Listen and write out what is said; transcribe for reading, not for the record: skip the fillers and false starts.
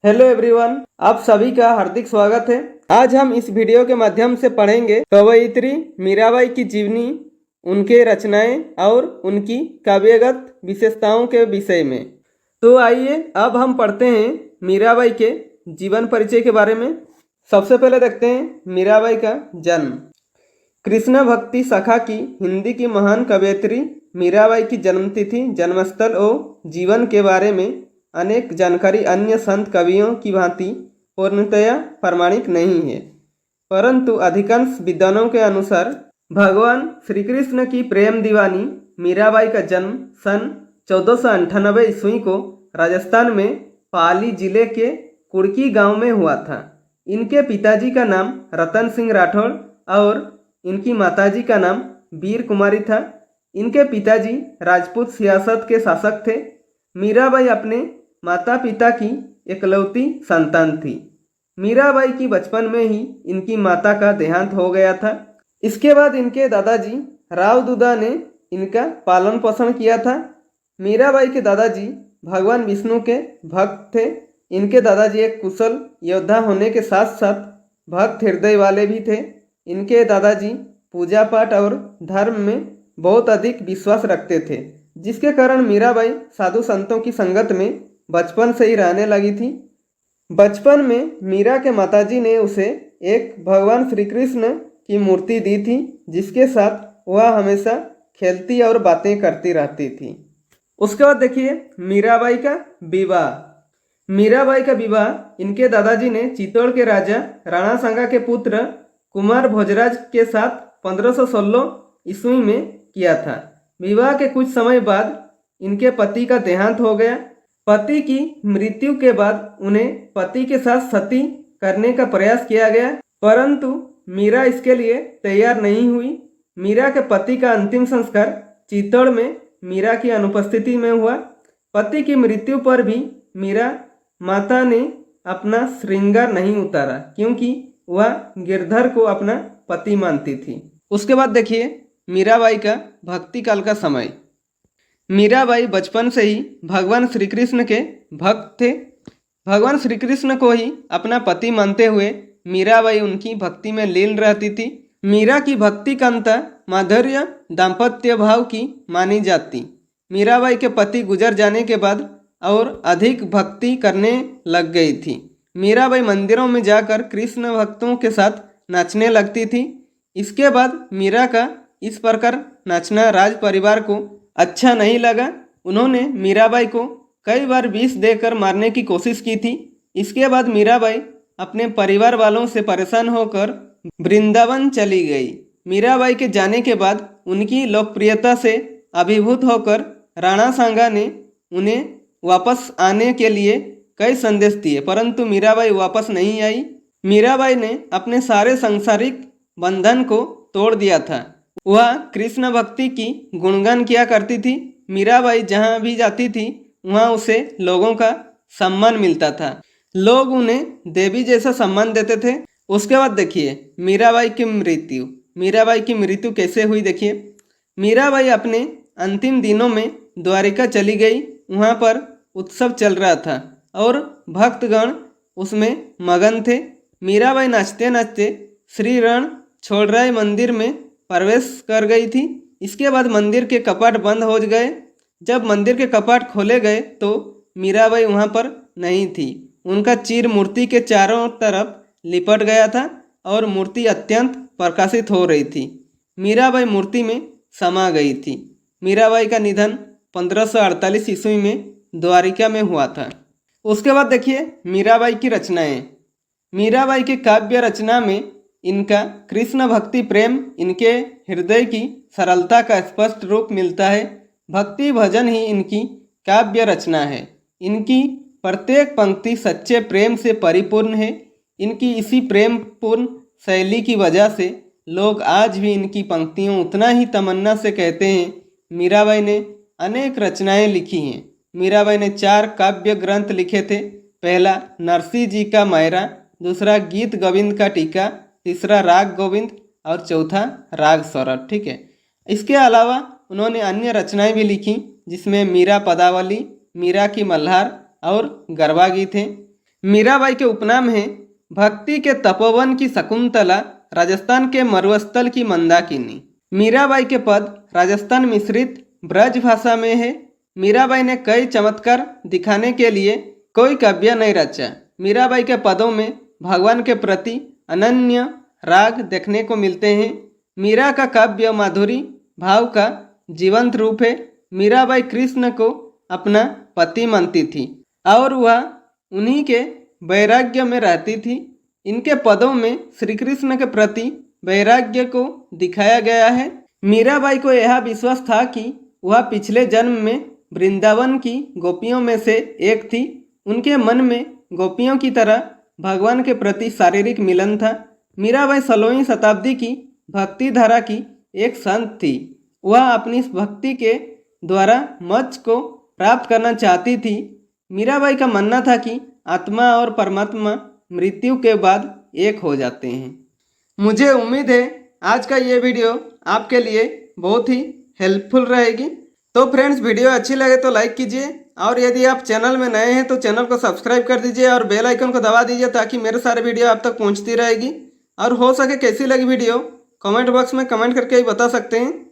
Hello everyone, आप सभी का हार्दिक स्वागत है। आज हम इस वीडियो के माध्यम से पढ़ेंगे कवयित्री मीराबाई की जीवनी, उनके रचनाएं और उनकी काव्यगत विशेषताओं के विषय में। तो आइए अब हम पढ़ते हैं मीराबाई के जीवन परिचय के बारे में। सबसे पहले देखते हैं मीराबाई का जन्म। कृष्ण भक्ति शाखा की हिंदी की महान कवयित्री मीराबाई की जन्मतिथि, जन्मस्थल और जीवन के बारे में अनेक जानकारी अन्य संत कवियों की भांति पूर्णतया प्रमाणिक नहीं है, परंतु अधिकांश विद्वानों के अनुसार भगवान श्री कृष्ण की प्रेम दीवानी मीराबाई का जन्म सन 1498 ईस्वी को राजस्थान में पाली जिले के कुड़की गांव में हुआ था। इनके पिताजी का नाम रतन सिंह राठौड़ और इनकी माताजी का नाम वीर कुमारी था। इनके पिताजी राजपूत सियासत के शासक थे। मीराबाई अपने माता पिता की एकलौती संतान थी। मीराबाई की बचपन में ही इनकी माता का देहांत हो गया था। इसके बाद इनके दादाजी राव दुदा ने इनका पालन पोषण किया था। मीराबाई के दादाजी भगवान विष्णु के भक्त थे। इनके दादाजी एक कुशल योद्धा होने के साथ साथ भक्त हृदय वाले भी थे। इनके दादाजी पूजा पाठ और धर्म में बहुत अधिक विश्वास रखते थे, जिसके कारण मीराबाई साधु संतों की संगत में बचपन से ही रहने लगी थी। बचपन में मीरा के माताजी ने उसे एक भगवान श्री कृष्ण की मूर्ति दी थी, जिसके साथ वह हमेशा खेलती और बातें करती रहती थी। उसके बाद देखिए मीराबाई का विवाह। मीराबाई का विवाह इनके दादाजी ने चित्तौड़ के राजा राणा सांगा के पुत्र कुमार भोजराज के साथ 1516 ईस्वी में किया था। विवाह के कुछ समय बाद इनके पति का देहांत हो गया। पति की मृत्यु के बाद उन्हें पति के साथ सती करने का प्रयास किया गया, परंतु मीरा इसके लिए तैयार नहीं हुई। मीरा के पति का अंतिम संस्कार चित्तौड़ में मीरा की अनुपस्थिति में हुआ। पति की मृत्यु पर भी मीरा माता ने अपना श्रृंगार नहीं उतारा, क्योंकि वह गिरधर को अपना पति मानती थी। उसके बाद देखिए मीराबाई का भक्ति काल का समय। मीराबाई बचपन से ही भगवान श्री कृष्ण के भक्त थे। भगवान श्री कृष्ण को ही अपना पति मानते हुए मीराबाई उनकी भक्ति में लीन रहती थी। मीरा की भक्ति कांता माधुर्य दाम्पत्य भाव की मानी जाती। मीराबाई के पति गुजर जाने के बाद और अधिक भक्ति करने लग गई थी। मीराबाई मंदिरों में जाकर कृष्ण भक्तों के साथ नाचने लगती थी। इसके बाद मीरा का इस प्रकार नाचना राज परिवार को अच्छा नहीं लगा। उन्होंने मीराबाई को कई बार विष देकर मारने की कोशिश की थी। इसके बाद मीराबाई अपने परिवार वालों से परेशान होकर वृंदावन चली गई। मीराबाई के जाने के बाद उनकी लोकप्रियता से अभिभूत होकर राणा सांगा ने उन्हें वापस आने के लिए कई संदेश दिए, परंतु मीराबाई वापस नहीं आई। मीराबाई ने अपने सारे सांसारिक बंधन को तोड़ दिया था। वह कृष्ण भक्ति की गुणगान किया करती थी। मीराबाई जहाँ भी जाती थी वहाँ उसे लोगों का सम्मान मिलता था। लोग उन्हें देवी जैसा सम्मान देते थे। उसके बाद देखिए मीराबाई की मृत्यु। मीराबाई की मृत्यु कैसे हुई देखिए। मीराबाई अपने अंतिम दिनों में द्वारिका चली गई। वहाँ पर उत्सव चल रहा था और भक्तगण उसमें मगन थे। मीराबाई नाचते नाचते श्री रण छोड़राय मंदिर में प्रवेश कर गई थी। इसके बाद मंदिर के कपाट बंद हो गए। जब मंदिर के कपाट खोले गए तो मीराबाई वहाँ पर नहीं थी। उनका चीर मूर्ति के चारों तरफ लिपट गया था और मूर्ति अत्यंत प्रकाशित हो रही थी। मीराबाई मूर्ति में समा गई थी। मीराबाई का निधन 1548 ईस्वी में द्वारिका में हुआ था। उसके बाद देखिए मीराबाई की रचनाएं। मीराबाई के काव्य रचना में इनका कृष्ण भक्ति प्रेम, इनके हृदय की सरलता का स्पष्ट रूप मिलता है। भक्ति भजन ही इनकी काव्य रचना है। इनकी प्रत्येक पंक्ति सच्चे प्रेम से परिपूर्ण है। इनकी इसी प्रेमपूर्ण शैली की वजह से लोग आज भी इनकी पंक्तियों उतना ही तमन्ना से कहते हैं। मीराबाई ने अनेक रचनाएं लिखी हैं। मीराबाई ने 4 काव्य ग्रंथ लिखे थे। पहला नरसिंह जी का मायरा, दूसरा गीत गोविंद का टीका, तीसरा राग गोविंद और चौथा राग सौरभ। ठीक है। इसके अलावा उन्होंने अन्य रचनाएं भी लिखी, जिसमें मीरा पदावली, मीरा की मल्हार और गरबा गीत हैं। मीराबाई के उपनाम हैं भक्ति के तपोवन की शकुंतला, राजस्थान के मरुस्थल की मंदाकिनी। मीराबाई के पद राजस्थान मिश्रित ब्रज भाषा में है। मीराबाई ने कई चमत्कार दिखाने के लिए कोई काव्य नहीं रचा। मीराबाई के पदों में भगवान के प्रति अनन्य राग देखने को मिलते हैं। मीरा का काव्य माधुरी भाव का जीवंत रूप है। मीराबाई कृष्ण को अपना पति मानती थी और वह उन्हीं के वैराग्य में रहती थी। इनके पदों में श्री कृष्ण के प्रति वैराग्य को दिखाया गया है। मीराबाई को यह विश्वास था कि वह पिछले जन्म में वृंदावन की गोपियों में से एक थी। उनके मन में गोपियों की तरह भगवान के प्रति शारीरिक मिलन था। मीराबाई 16वीं शताब्दी की भक्ति धारा की एक संत थी। वह अपनी भक्ति के द्वारा मोक्ष को प्राप्त करना चाहती थी। मीराबाई का मानना था कि आत्मा और परमात्मा मृत्यु के बाद एक हो जाते हैं। मुझे उम्मीद है आज का ये वीडियो आपके लिए बहुत ही हेल्पफुल रहेगी। तो फ्रेंड्स, वीडियो अच्छी लगे तो लाइक कीजिए और यदि आप चैनल में नए हैं तो चैनल को सब्सक्राइब कर दीजिए और बेल आइकन को दबा दीजिए ताकि मेरे सारे वीडियो आप तक पहुंचती रहेगी। और हो सके कैसी लगी वीडियो कमेंट बॉक्स में कमेंट करके ही बता सकते हैं।